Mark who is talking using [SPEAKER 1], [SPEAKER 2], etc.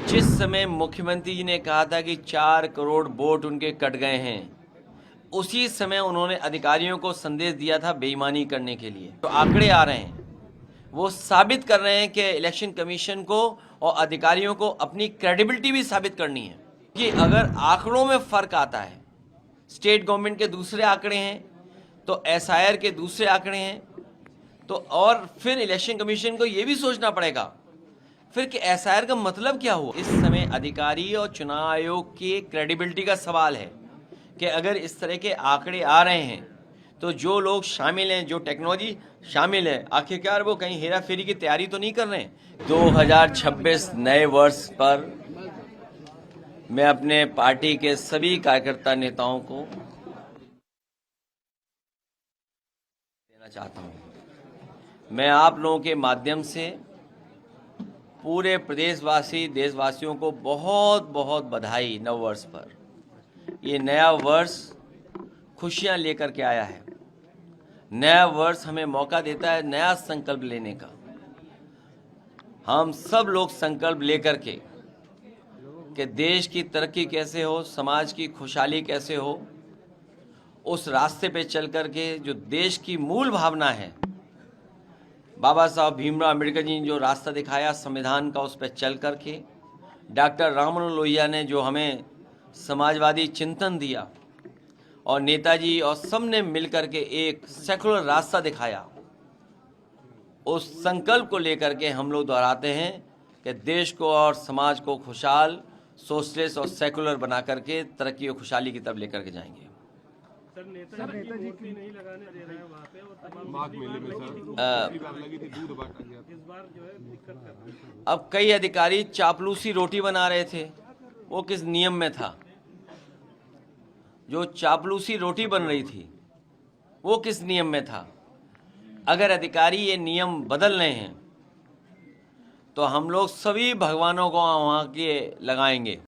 [SPEAKER 1] जिस समय मुख्यमंत्री जी ने कहा था कि 4 करोड़ वोट उनके कट गए हैं, उसी समय उन्होंने अधिकारियों को संदेश दिया था बेईमानी करने के लिए। तो आंकड़े आ रहे हैं, वो साबित कर रहे हैं कि इलेक्शन कमीशन को और अधिकारियों को अपनी क्रेडिबिलिटी भी साबित करनी है कि अगर आंकड़ों में फ़र्क आता है, स्टेट गवर्नमेंट के दूसरे आंकड़े हैं तो एसआईआर के दूसरे आंकड़े हैं, तो और फिर इलेक्शन कमीशन को ये भी सोचना पड़ेगा फिर कि एसआईआर का मतलब क्या हुआ। इस समय अधिकारी और चुनाव आयोग की क्रेडिबिलिटी का सवाल है कि अगर इस तरह के आंकड़े आ रहे हैं तो जो लोग शामिल हैं, जो टेक्नोलॉजी शामिल है, आखिरकार वो कहीं हेरा फेरी की तैयारी तो नहीं कर रहे हैं। 2026 नए वर्ष पर मैं अपने पार्टी के सभी कार्यकर्ता नेताओं को देना चाहता हूं। मैं आप लोगों के माध्यम से पूरे प्रदेशवासी देशवासियों को बहुत बहुत बधाई नव वर्ष पर। ये नया वर्ष खुशियां लेकर के आया है। नया वर्ष हमें मौका देता है नया संकल्प लेने का। हम सब लोग संकल्प लेकर के कि देश की तरक्की कैसे हो, समाज की खुशहाली कैसे हो, उस रास्ते पे चल कर के जो देश की मूल भावना है, बाबा साहब भीमराव अम्बेडकर जी ने जो रास्ता दिखाया संविधान का, उस पर चल कर के डॉक्टर राम मनोहर लोहिया ने जो हमें समाजवादी चिंतन दिया और नेताजी और सब ने मिलकर के एक सेकुलर रास्ता दिखाया, उस संकल्प को लेकर के हम लोग दोहराते हैं कि देश को और समाज को खुशहाल, सोशलिस्ट और सेकुलर बना करके तरक्की और खुशहाली की तरफ लेकर के जाएंगे।
[SPEAKER 2] सर नेताजी की मूर्ति नहीं लगाने दे रहे हैं वहाँ पे और तमाम
[SPEAKER 3] माघ मेले में सर पिछली बार लगी थी, दूध बांटा गया था।
[SPEAKER 2] इस बार जो है दिक्कत कर रहे हैं।
[SPEAKER 1] अब कई अधिकारी चापलूसी रोटी बना रहे थे, वो किस नियम में था? जो चापलूसी रोटी बन रही थी वो किस नियम में था? अगर अधिकारी ये नियम बदल रहे हैं तो हम लोग सभी भगवानों को वहाँ के लगाएंगे।